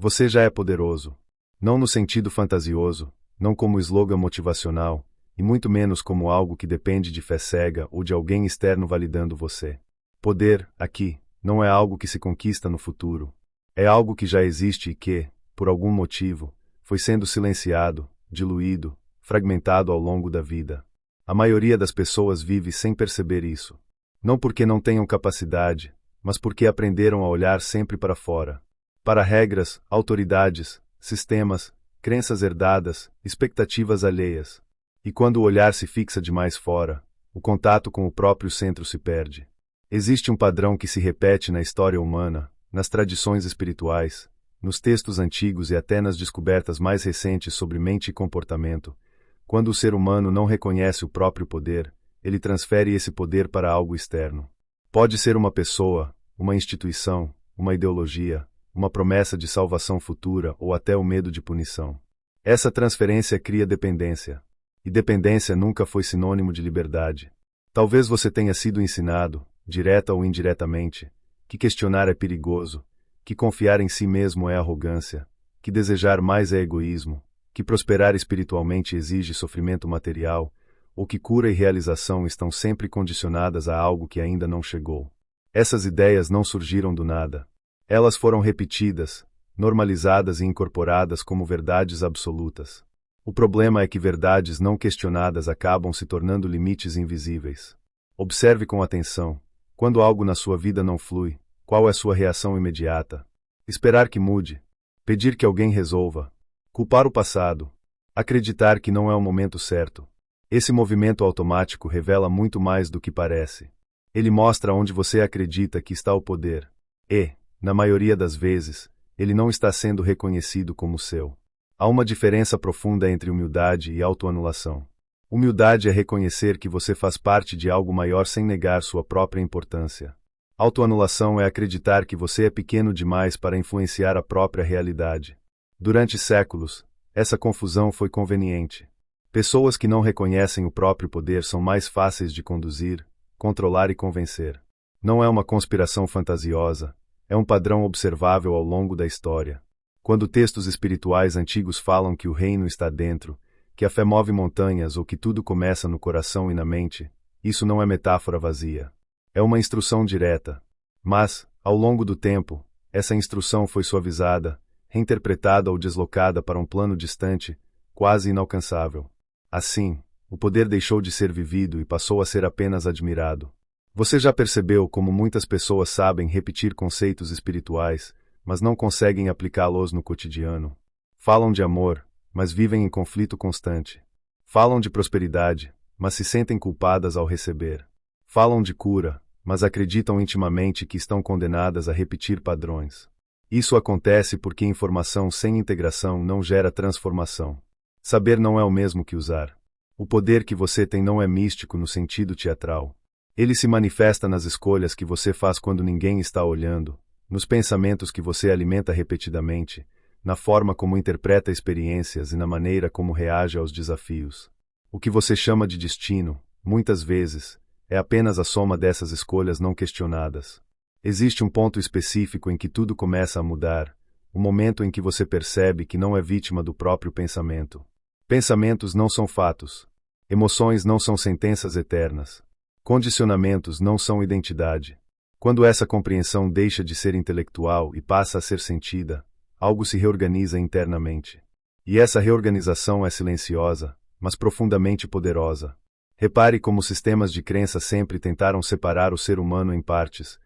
Você já é poderoso. Não no sentido fantasioso, não como slogan motivacional, e muito menos como algo que depende de fé cega ou de alguém externo validando você. Poder, aqui, não é algo que se conquista no futuro. É algo que já existe e que, por algum motivo, foi sendo silenciado, diluído, fragmentado ao longo da vida. A maioria das pessoas vive sem perceber isso. Não porque não tenham capacidade, mas porque aprenderam a olhar sempre para fora. Para regras, autoridades, sistemas, crenças herdadas, expectativas alheias. E quando o olhar se fixa demais fora, o contato com o próprio centro se perde. Existe um padrão que se repete na história humana, nas tradições espirituais, nos textos antigos e até nas descobertas mais recentes sobre mente e comportamento. Quando o ser humano não reconhece o próprio poder, ele transfere esse poder para algo externo. Pode ser uma pessoa, uma instituição, uma ideologia, uma promessa de salvação futura ou até o medo de punição. Essa transferência cria dependência. E dependência nunca foi sinônimo de liberdade. Talvez você tenha sido ensinado, direta ou indiretamente, que questionar é perigoso, que confiar em si mesmo é arrogância, que desejar mais é egoísmo, que prosperar espiritualmente exige sofrimento material, ou que cura e realização estão sempre condicionadas a algo que ainda não chegou. Essas ideias não surgiram do nada. Elas foram repetidas, normalizadas e incorporadas como verdades absolutas. O problema é que verdades não questionadas acabam se tornando limites invisíveis. Observe com atenção. Quando algo na sua vida não flui, qual é sua reação imediata? Esperar que mude. Pedir que alguém resolva. Culpar o passado. Acreditar que não é o momento certo. Esse movimento automático revela muito mais do que parece. Ele mostra onde você acredita que está o poder. E, na maioria das vezes, ele não está sendo reconhecido como seu. Há uma diferença profunda entre humildade e autoanulação. Humildade é reconhecer que você faz parte de algo maior sem negar sua própria importância. Autoanulação é acreditar que você é pequeno demais para influenciar a própria realidade. Durante séculos, essa confusão foi conveniente. Pessoas que não reconhecem o próprio poder são mais fáceis de conduzir, controlar e convencer. Não é uma conspiração fantasiosa, é um padrão observável ao longo da história. Quando textos espirituais antigos falam que o reino está dentro, que a fé move montanhas ou que tudo começa no coração e na mente, isso não é metáfora vazia. É uma instrução direta. Mas, ao longo do tempo, essa instrução foi suavizada, reinterpretada ou deslocada para um plano distante, quase inalcançável. Assim, o poder deixou de ser vivido e passou a ser apenas admirado. Você já percebeu como muitas pessoas sabem repetir conceitos espirituais, mas não conseguem aplicá-los no cotidiano? Falam de amor, mas vivem em conflito constante. Falam de prosperidade, mas se sentem culpadas ao receber. Falam de cura, mas acreditam intimamente que estão condenadas a repetir padrões. Isso acontece porque informação sem integração não gera transformação. Saber não é o mesmo que usar. O poder que você tem não é místico no sentido teatral. Ele se manifesta nas escolhas que você faz quando ninguém está olhando, nos pensamentos que você alimenta repetidamente, na forma como interpreta experiências e na maneira como reage aos desafios. O que você chama de destino, muitas vezes, é apenas a soma dessas escolhas não questionadas. Existe um ponto específico em que tudo começa a mudar, o momento em que você percebe que não é vítima do próprio pensamento. Pensamentos não são fatos. Emoções não são sentenças eternas. Condicionamentos não são identidade. Quando essa compreensão deixa de ser intelectual e passa a ser sentida, algo se reorganiza internamente. E essa reorganização é silenciosa, mas profundamente poderosa. Repare como sistemas de crença sempre tentaram separar o ser humano em partes,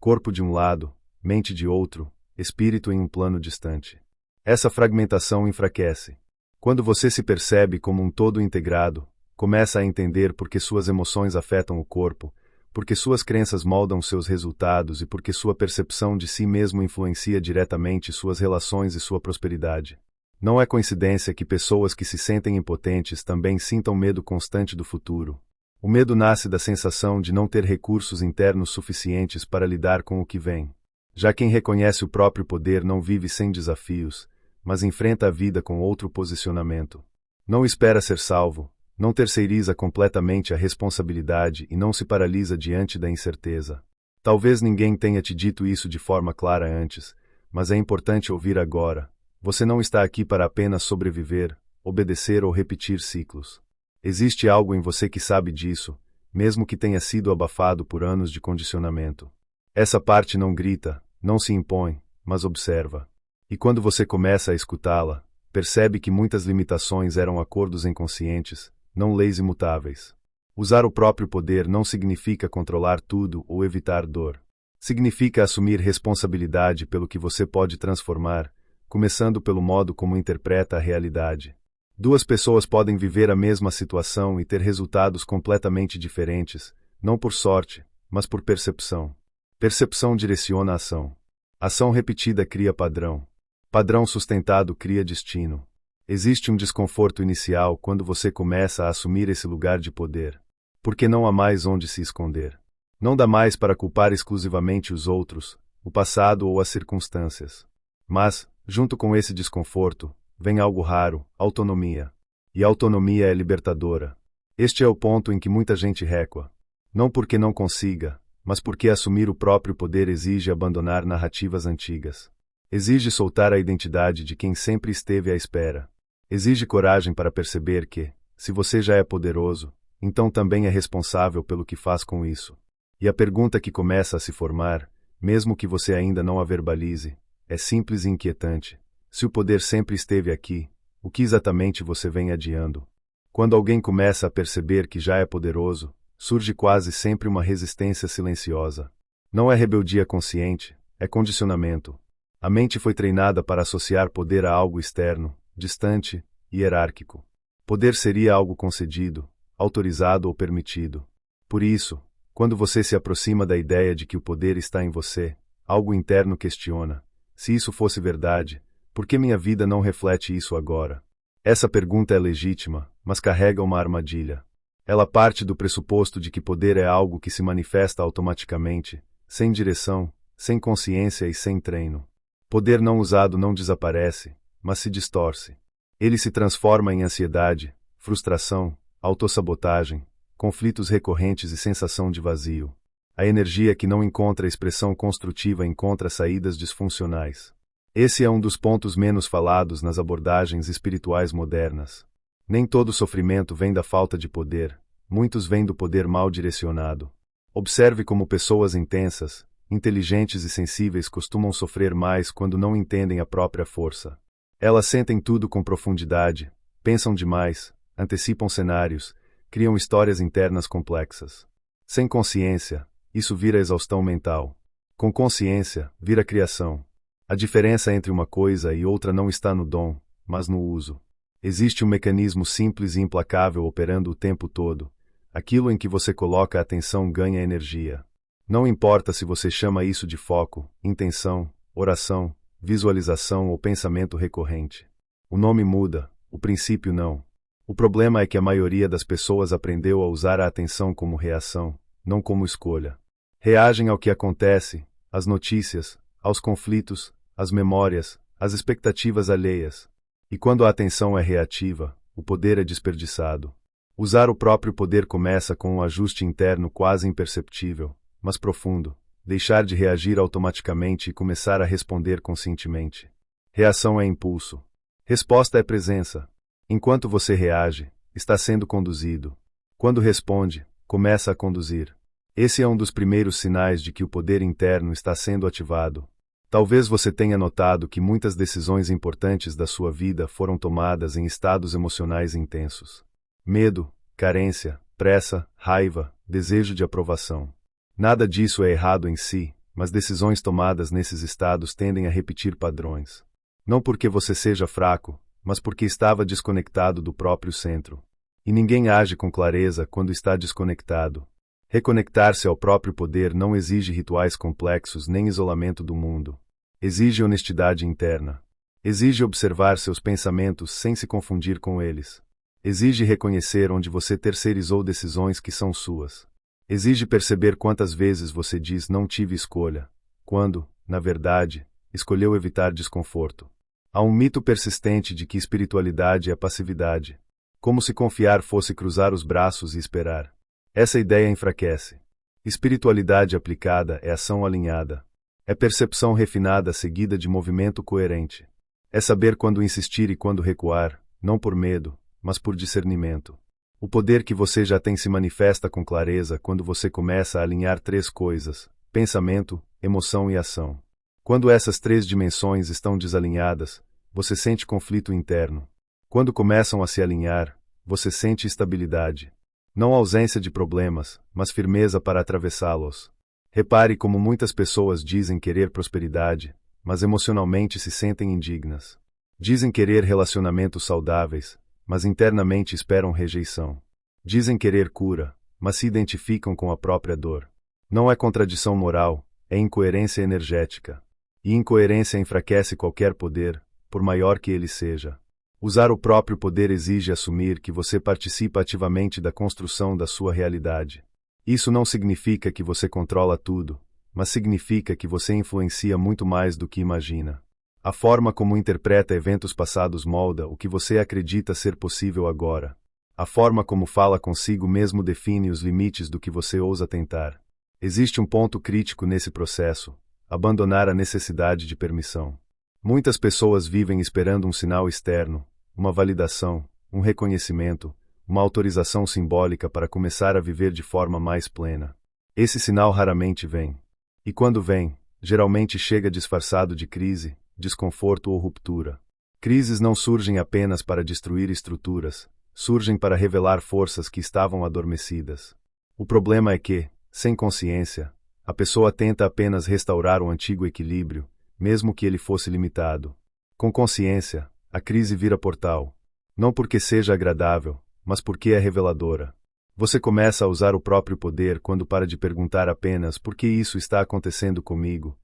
corpo de um lado, mente de outro, espírito em um plano distante. Essa fragmentação enfraquece. Quando você se percebe como um todo integrado, começa a entender por que suas emoções afetam o corpo, por que suas crenças moldam seus resultados e por que sua percepção de si mesmo influencia diretamente suas relações e sua prosperidade. Não é coincidência que pessoas que se sentem impotentes também sintam medo constante do futuro. O medo nasce da sensação de não ter recursos internos suficientes para lidar com o que vem. Já quem reconhece o próprio poder não vive sem desafios, mas enfrenta a vida com outro posicionamento. Não espera ser salvo, não terceiriza completamente a responsabilidade e não se paralisa diante da incerteza. Talvez ninguém tenha te dito isso de forma clara antes, mas é importante ouvir agora. Você não está aqui para apenas sobreviver, obedecer ou repetir ciclos. Existe algo em você que sabe disso, mesmo que tenha sido abafado por anos de condicionamento. Essa parte não grita, não se impõe, mas observa. E quando você começa a escutá-la, percebe que muitas limitações eram acordos inconscientes, não leis imutáveis. Usar o próprio poder não significa controlar tudo ou evitar dor. Significa assumir responsabilidade pelo que você pode transformar, começando pelo modo como interpreta a realidade. Duas pessoas podem viver a mesma situação e ter resultados completamente diferentes, não por sorte, mas por percepção. Percepção direciona a ação. Ação repetida cria padrão. Padrão sustentado cria destino. Existe um desconforto inicial quando você começa a assumir esse lugar de poder. Porque não há mais onde se esconder. Não dá mais para culpar exclusivamente os outros, o passado ou as circunstâncias. Mas, junto com esse desconforto, vem algo raro, autonomia. E a autonomia é libertadora. Este é o ponto em que muita gente recua. Não porque não consiga, mas porque assumir o próprio poder exige abandonar narrativas antigas. Exige soltar a identidade de quem sempre esteve à espera. Exige coragem para perceber que, se você já é poderoso, então também é responsável pelo que faz com isso. E a pergunta que começa a se formar, mesmo que você ainda não a verbalize, é simples e inquietante. Se o poder sempre esteve aqui, o que exatamente você vem adiando? Quando alguém começa a perceber que já é poderoso, surge quase sempre uma resistência silenciosa. Não é rebeldia consciente, é condicionamento. A mente foi treinada para associar poder a algo externo, distante, hierárquico. Poder seria algo concedido, autorizado ou permitido. Por isso, quando você se aproxima da ideia de que o poder está em você, algo interno questiona: se isso fosse verdade, por que minha vida não reflete isso agora? Essa pergunta é legítima, mas carrega uma armadilha. Ela parte do pressuposto de que poder é algo que se manifesta automaticamente, sem direção, sem consciência e sem treino. Poder não usado não desaparece, mas se distorce. Ele se transforma em ansiedade, frustração, autossabotagem, conflitos recorrentes e sensação de vazio. A energia que não encontra expressão construtiva encontra saídas disfuncionais. Esse é um dos pontos menos falados nas abordagens espirituais modernas. Nem todo sofrimento vem da falta de poder, muitos vêm do poder mal direcionado. Observe como pessoas intensas, inteligentes e sensíveis costumam sofrer mais quando não entendem a própria força. Elas sentem tudo com profundidade, pensam demais, antecipam cenários, criam histórias internas complexas. Sem consciência, isso vira exaustão mental. Com consciência, vira criação. A diferença entre uma coisa e outra não está no dom, mas no uso. Existe um mecanismo simples e implacável operando o tempo todo. Aquilo em que você coloca a atenção ganha energia. Não importa se você chama isso de foco, intenção, oração, visualização ou pensamento recorrente. O nome muda, o princípio não. O problema é que a maioria das pessoas aprendeu a usar a atenção como reação, não como escolha. Reagem ao que acontece, às notícias, aos conflitos, às memórias, às expectativas alheias. E quando a atenção é reativa, o poder é desperdiçado. Usar o próprio poder começa com um ajuste interno quase imperceptível, mas profundo. Deixar de reagir automaticamente e começar a responder conscientemente. Reação é impulso. Resposta é presença. Enquanto você reage, está sendo conduzido. Quando responde, começa a conduzir. Esse é um dos primeiros sinais de que o poder interno está sendo ativado. Talvez você tenha notado que muitas decisões importantes da sua vida foram tomadas em estados emocionais intensos. Medo, carência, pressa, raiva, desejo de aprovação. Nada disso é errado em si, mas decisões tomadas nesses estados tendem a repetir padrões. Não porque você seja fraco, mas porque estava desconectado do próprio centro. E ninguém age com clareza quando está desconectado. Reconectar-se ao próprio poder não exige rituais complexos nem isolamento do mundo. Exige honestidade interna. Exige observar seus pensamentos sem se confundir com eles. Exige reconhecer onde você terceirizou decisões que são suas. Exige perceber quantas vezes você diz não tive escolha, quando, na verdade, escolheu evitar desconforto. Há um mito persistente de que espiritualidade é passividade. Como se confiar fosse cruzar os braços e esperar. Essa ideia enfraquece. Espiritualidade aplicada é ação alinhada. É percepção refinada seguida de movimento coerente. É saber quando insistir e quando recuar, não por medo, mas por discernimento. O poder que você já tem se manifesta com clareza quando você começa a alinhar três coisas: pensamento, emoção e ação. Quando essas três dimensões estão desalinhadas, você sente conflito interno. Quando começam a se alinhar, você sente estabilidade. Não ausência de problemas, mas firmeza para atravessá-los. Repare como muitas pessoas dizem querer prosperidade, mas emocionalmente se sentem indignas. Dizem querer relacionamentos saudáveis, mas internamente esperam rejeição. Dizem querer cura, mas se identificam com a própria dor. Não é contradição moral, é incoerência energética. E incoerência enfraquece qualquer poder, por maior que ele seja. Usar o próprio poder exige assumir que você participa ativamente da construção da sua realidade. Isso não significa que você controla tudo, mas significa que você influencia muito mais do que imagina. A forma como interpreta eventos passados molda o que você acredita ser possível agora. A forma como fala consigo mesmo define os limites do que você ousa tentar. Existe um ponto crítico nesse processo: abandonar a necessidade de permissão. Muitas pessoas vivem esperando um sinal externo, uma validação, um reconhecimento, uma autorização simbólica para começar a viver de forma mais plena. Esse sinal raramente vem. E quando vem, geralmente chega disfarçado de crise, desconforto ou ruptura. Crises não surgem apenas para destruir estruturas, surgem para revelar forças que estavam adormecidas. O problema é que, sem consciência, a pessoa tenta apenas restaurar o antigo equilíbrio, mesmo que ele fosse limitado. Com consciência, a crise vira portal. Não porque seja agradável, mas porque é reveladora. Você começa a usar o próprio poder quando para de perguntar apenas por que isso está acontecendo comigo,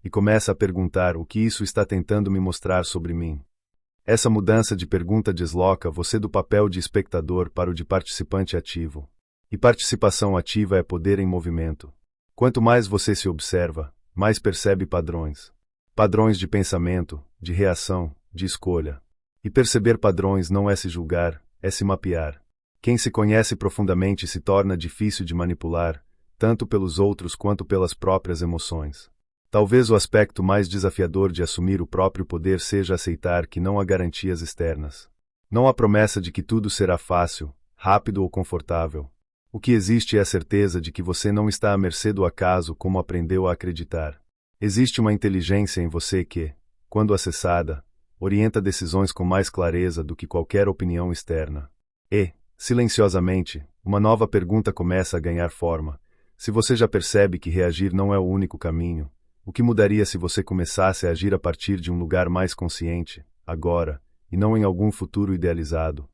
e começa a perguntar o que isso está tentando me mostrar sobre mim. Essa mudança de pergunta desloca você do papel de espectador para o de participante ativo. E participação ativa é poder em movimento. Quanto mais você se observa, mais percebe padrões. Padrões de pensamento, de reação, de escolha. E perceber padrões não é se julgar, é se mapear. Quem se conhece profundamente se torna difícil de manipular, tanto pelos outros quanto pelas próprias emoções. Talvez o aspecto mais desafiador de assumir o próprio poder seja aceitar que não há garantias externas. Não há promessa de que tudo será fácil, rápido ou confortável. O que existe é a certeza de que você não está à mercê do acaso como aprendeu a acreditar. Existe uma inteligência em você que, quando acessada, orienta decisões com mais clareza do que qualquer opinião externa. E, silenciosamente, uma nova pergunta começa a ganhar forma. Se você já percebe que reagir não é o único caminho, o que mudaria se você começasse a agir a partir de um lugar mais consciente, agora, e não em algum futuro idealizado?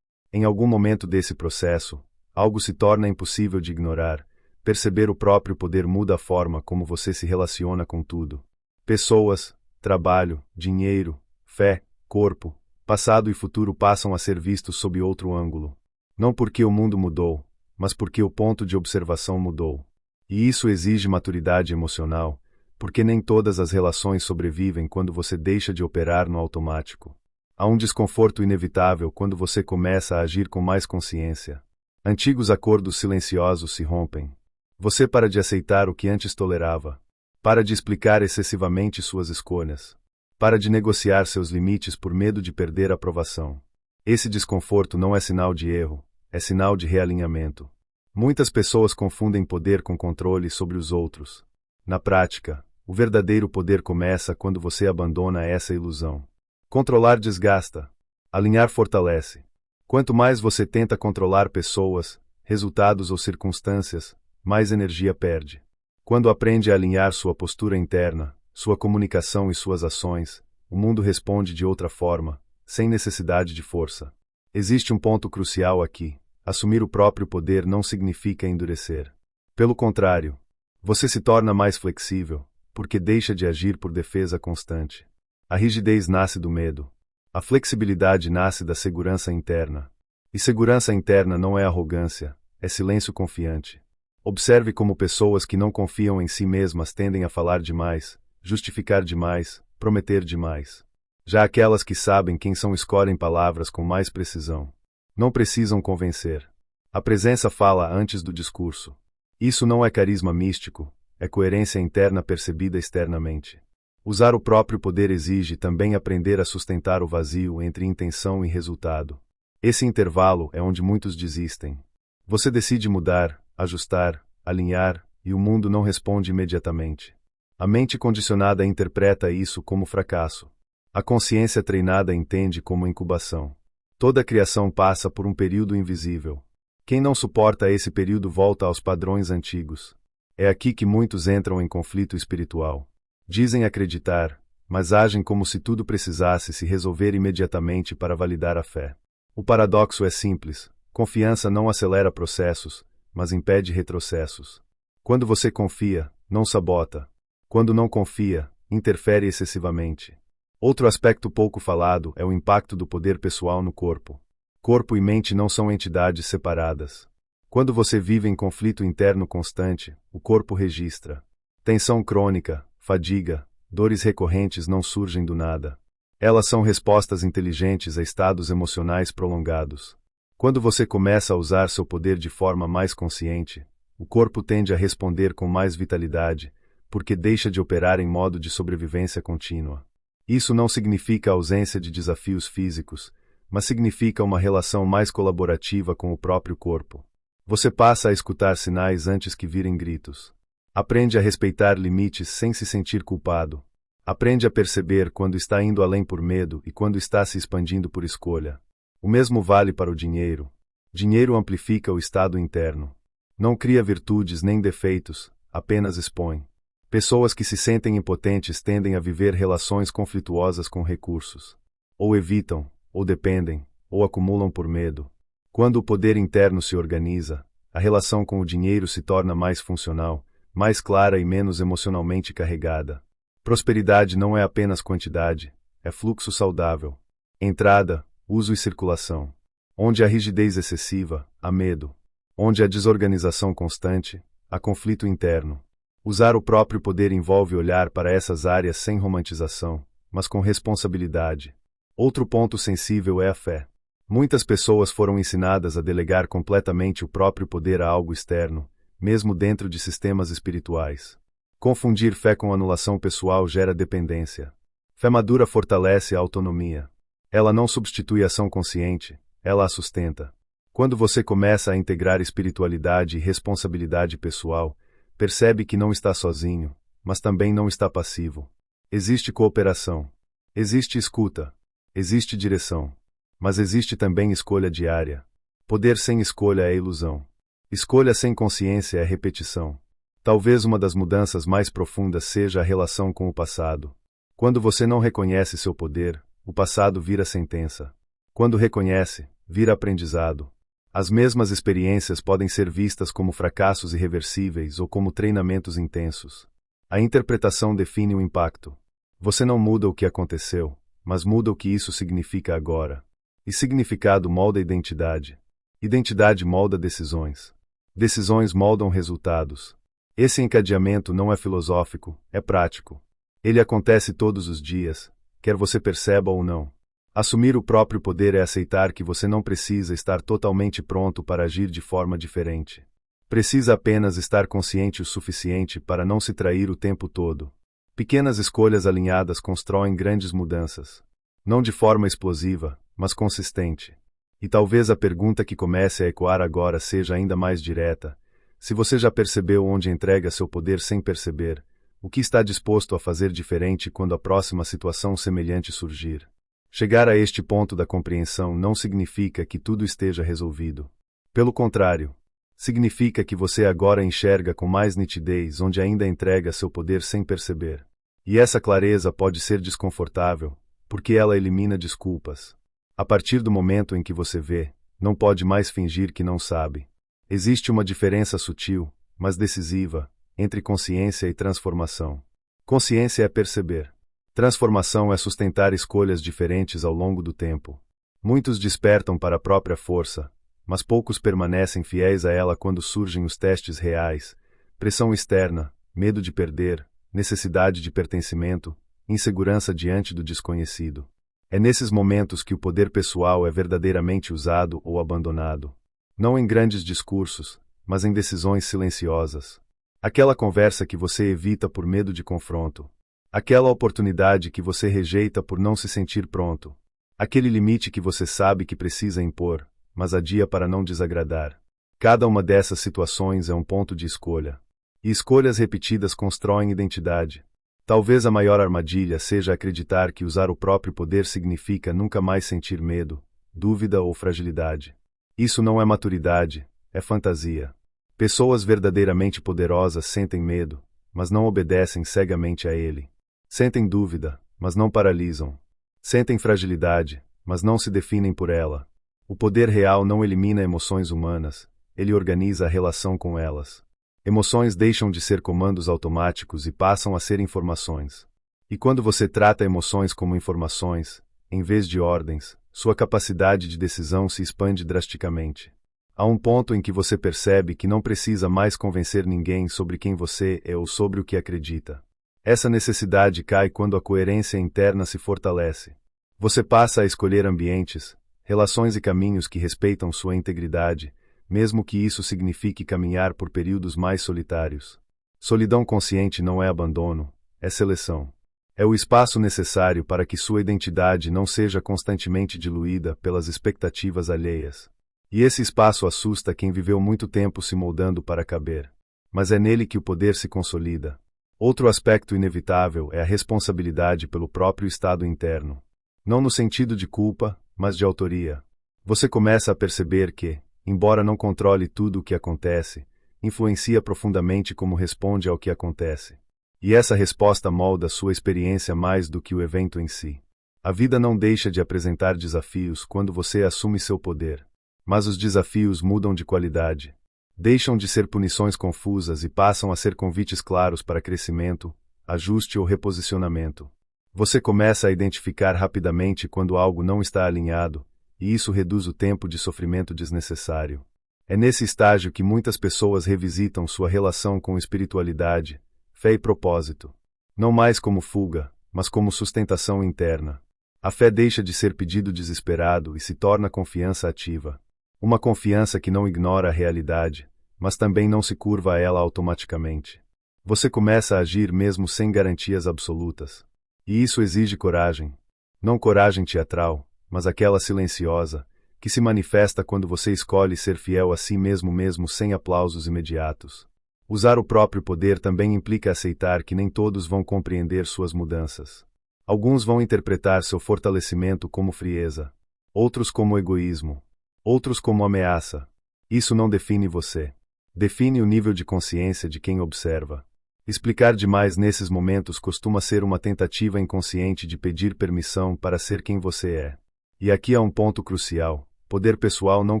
Em algum momento desse processo, algo se torna impossível de ignorar. Perceber o próprio poder muda a forma como você se relaciona com tudo. Pessoas, trabalho, dinheiro, fé, corpo, passado e futuro passam a ser vistos sob outro ângulo. Não porque o mundo mudou, mas porque o ponto de observação mudou. E isso exige maturidade emocional, porque nem todas as relações sobrevivem quando você deixa de operar no automático. Há um desconforto inevitável quando você começa a agir com mais consciência. Antigos acordos silenciosos se rompem. Você para de aceitar o que antes tolerava. Para de explicar excessivamente suas escolhas. Para de negociar seus limites por medo de perder a aprovação. Esse desconforto não é sinal de erro, é sinal de realinhamento. Muitas pessoas confundem poder com controle sobre os outros. Na prática, o verdadeiro poder começa quando você abandona essa ilusão. Controlar desgasta. Alinhar fortalece. Quanto mais você tenta controlar pessoas, resultados ou circunstâncias, mais energia perde. Quando aprende a alinhar sua postura interna, sua comunicação e suas ações, o mundo responde de outra forma, sem necessidade de força. Existe um ponto crucial aqui. Assumir o próprio poder não significa endurecer. Pelo contrário, você se torna mais flexível, porque deixa de agir por defesa constante. A rigidez nasce do medo. A flexibilidade nasce da segurança interna. E segurança interna não é arrogância, é silêncio confiante. Observe como pessoas que não confiam em si mesmas tendem a falar demais, justificar demais, prometer demais. Já aquelas que sabem quem são escolhem palavras com mais precisão. Não precisam convencer. A presença fala antes do discurso. Isso não é carisma místico, é coerência interna percebida externamente. Usar o próprio poder exige também aprender a sustentar o vazio entre intenção e resultado. Esse intervalo é onde muitos desistem. Você decide mudar, ajustar, alinhar, e o mundo não responde imediatamente. A mente condicionada interpreta isso como fracasso. A consciência treinada entende como incubação. Toda criação passa por um período invisível. Quem não suporta esse período volta aos padrões antigos. É aqui que muitos entram em conflito espiritual. Dizem acreditar, mas agem como se tudo precisasse se resolver imediatamente para validar a fé. O paradoxo é simples: confiança não acelera processos, mas impede retrocessos. Quando você confia, não sabota. Quando não confia, interfere excessivamente. Outro aspecto pouco falado é o impacto do poder pessoal no corpo. Corpo e mente não são entidades separadas. Quando você vive em conflito interno constante, o corpo registra. Tensão crônica, fadiga, dores recorrentes não surgem do nada. Elas são respostas inteligentes a estados emocionais prolongados. Quando você começa a usar seu poder de forma mais consciente, o corpo tende a responder com mais vitalidade, porque deixa de operar em modo de sobrevivência contínua. Isso não significa a ausência de desafios físicos, mas significa uma relação mais colaborativa com o próprio corpo. Você passa a escutar sinais antes que virem gritos. Aprende a respeitar limites sem se sentir culpado. Aprende a perceber quando está indo além por medo e quando está se expandindo por escolha. O mesmo vale para o dinheiro. Dinheiro amplifica o estado interno. Não cria virtudes nem defeitos, apenas expõe. Pessoas que se sentem impotentes tendem a viver relações conflituosas com recursos. Ou evitam, ou dependem, ou acumulam por medo. Quando o poder interno se organiza, a relação com o dinheiro se torna mais funcional, mais clara e menos emocionalmente carregada. Prosperidade não é apenas quantidade, é fluxo saudável. Entrada, uso e circulação. Onde há rigidez excessiva, há medo. Onde há desorganização constante, há conflito interno. Usar o próprio poder envolve olhar para essas áreas sem romantização, mas com responsabilidade. Outro ponto sensível é a fé. Muitas pessoas foram ensinadas a delegar completamente o próprio poder a algo externo, mesmo dentro de sistemas espirituais. Confundir fé com anulação pessoal gera dependência. Fé madura fortalece a autonomia. Ela não substitui a ação consciente, ela a sustenta. Quando você começa a integrar espiritualidade e responsabilidade pessoal, percebe que não está sozinho, mas também não está passivo. Existe cooperação. Existe escuta. Existe direção. Mas existe também escolha diária. Poder sem escolha é ilusão. Escolha sem consciência é repetição. Talvez uma das mudanças mais profundas seja a relação com o passado. Quando você não reconhece seu poder, o passado vira sentença. Quando reconhece, vira aprendizado. As mesmas experiências podem ser vistas como fracassos irreversíveis ou como treinamentos intensos. A interpretação define o impacto. Você não muda o que aconteceu, mas muda o que isso significa agora. E significado molda identidade. Identidade molda decisões. Decisões moldam resultados. Esse encadeamento não é filosófico, é prático. Ele acontece todos os dias, quer você perceba ou não. Assumir o próprio poder é aceitar que você não precisa estar totalmente pronto para agir de forma diferente. Precisa apenas estar consciente o suficiente para não se trair o tempo todo. Pequenas escolhas alinhadas constroem grandes mudanças. Não de forma explosiva, mas consistente. E talvez a pergunta que comece a ecoar agora seja ainda mais direta. Se você já percebeu onde entrega seu poder sem perceber, o que está disposto a fazer diferente quando a próxima situação semelhante surgir? Chegar a este ponto da compreensão não significa que tudo esteja resolvido. Pelo contrário, significa que você agora enxerga com mais nitidez onde ainda entrega seu poder sem perceber. E essa clareza pode ser desconfortável, porque ela elimina desculpas. A partir do momento em que você vê, não pode mais fingir que não sabe. Existe uma diferença sutil, mas decisiva, entre consciência e transformação. Consciência é perceber. Transformação é sustentar escolhas diferentes ao longo do tempo. Muitos despertam para a própria força, mas poucos permanecem fiéis a ela quando surgem os testes reais, pressão externa, medo de perder, necessidade de pertencimento, insegurança diante do desconhecido. É nesses momentos que o poder pessoal é verdadeiramente usado ou abandonado. Não em grandes discursos, mas em decisões silenciosas. Aquela conversa que você evita por medo de confronto. Aquela oportunidade que você rejeita por não se sentir pronto. Aquele limite que você sabe que precisa impor, mas adia para não desagradar. Cada uma dessas situações é um ponto de escolha. E escolhas repetidas constroem identidade. Talvez a maior armadilha seja acreditar que usar o próprio poder significa nunca mais sentir medo, dúvida ou fragilidade. Isso não é maturidade, é fantasia. Pessoas verdadeiramente poderosas sentem medo, mas não obedecem cegamente a ele. Sentem dúvida, mas não paralisam. Sentem fragilidade, mas não se definem por ela. O poder real não elimina emoções humanas, ele organiza a relação com elas. Emoções deixam de ser comandos automáticos e passam a ser informações. E quando você trata emoções como informações, em vez de ordens, sua capacidade de decisão se expande drasticamente. Há um ponto em que você percebe que não precisa mais convencer ninguém sobre quem você é ou sobre o que acredita. Essa necessidade cai quando a coerência interna se fortalece. Você passa a escolher ambientes, relações e caminhos que respeitam sua integridade, mesmo que isso signifique caminhar por períodos mais solitários. Solidão consciente não é abandono, é seleção. É o espaço necessário para que sua identidade não seja constantemente diluída pelas expectativas alheias. E esse espaço assusta quem viveu muito tempo se moldando para caber. Mas é nele que o poder se consolida. Outro aspecto inevitável é a responsabilidade pelo próprio estado interno. Não no sentido de culpa, mas de autoria. Você começa a perceber que, embora não controle tudo o que acontece, influencia profundamente como responde ao que acontece. E essa resposta molda sua experiência mais do que o evento em si. A vida não deixa de apresentar desafios quando você assume seu poder. Mas os desafios mudam de qualidade. Deixam de ser punições confusas e passam a ser convites claros para crescimento, ajuste ou reposicionamento. Você começa a identificar rapidamente quando algo não está alinhado, e isso reduz o tempo de sofrimento desnecessário. É nesse estágio que muitas pessoas revisitam sua relação com espiritualidade, fé e propósito. Não mais como fuga, mas como sustentação interna. A fé deixa de ser pedido desesperado e se torna confiança ativa. Uma confiança que não ignora a realidade, mas também não se curva a ela automaticamente. Você começa a agir mesmo sem garantias absolutas. E isso exige coragem. Não coragem teatral, mas aquela silenciosa, que se manifesta quando você escolhe ser fiel a si mesmo sem aplausos imediatos. Usar o próprio poder também implica aceitar que nem todos vão compreender suas mudanças. Alguns vão interpretar seu fortalecimento como frieza, outros como egoísmo, outros como ameaça. Isso não define você. Define o nível de consciência de quem observa. Explicar demais nesses momentos costuma ser uma tentativa inconsciente de pedir permissão para ser quem você é. E aqui há um ponto crucial: poder pessoal não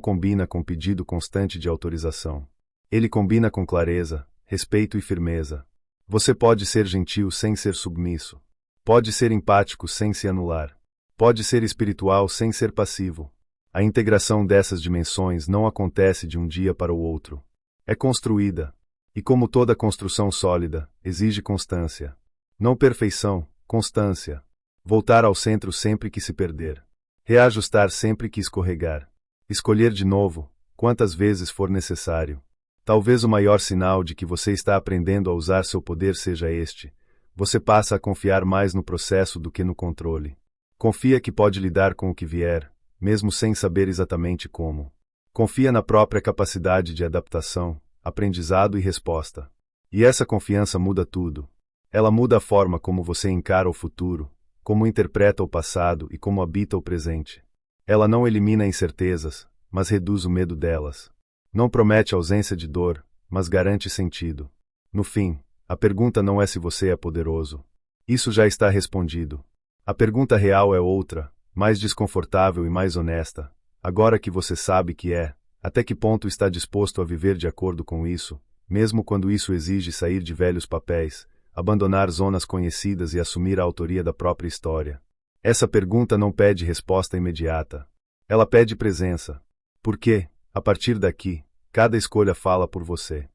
combina com pedido constante de autorização. Ele combina com clareza, respeito e firmeza. Você pode ser gentil sem ser submisso. Pode ser empático sem se anular. Pode ser espiritual sem ser passivo. A integração dessas dimensões não acontece de um dia para o outro. É construída. E como toda construção sólida, exige constância. Não perfeição, constância. Voltar ao centro sempre que se perder. Reajustar sempre que escorregar. Escolher de novo, quantas vezes for necessário. Talvez o maior sinal de que você está aprendendo a usar seu poder seja este: você passa a confiar mais no processo do que no controle. Confia que pode lidar com o que vier, mesmo sem saber exatamente como. Confia na própria capacidade de adaptação, aprendizado e resposta. E essa confiança muda tudo. Ela muda a forma como você encara o futuro, como interpreta o passado e como habita o presente. Ela não elimina incertezas, mas reduz o medo delas. Não promete ausência de dor, mas garante sentido. No fim, a pergunta não é se você é poderoso. Isso já está respondido. A pergunta real é outra, mais desconfortável e mais honesta. Agora que você sabe que é, até que ponto está disposto a viver de acordo com isso, mesmo quando isso exige sair de velhos papéis, abandonar zonas conhecidas e assumir a autoria da própria história? Essa pergunta não pede resposta imediata. Ela pede presença. Porque, a partir daqui, cada escolha fala por você.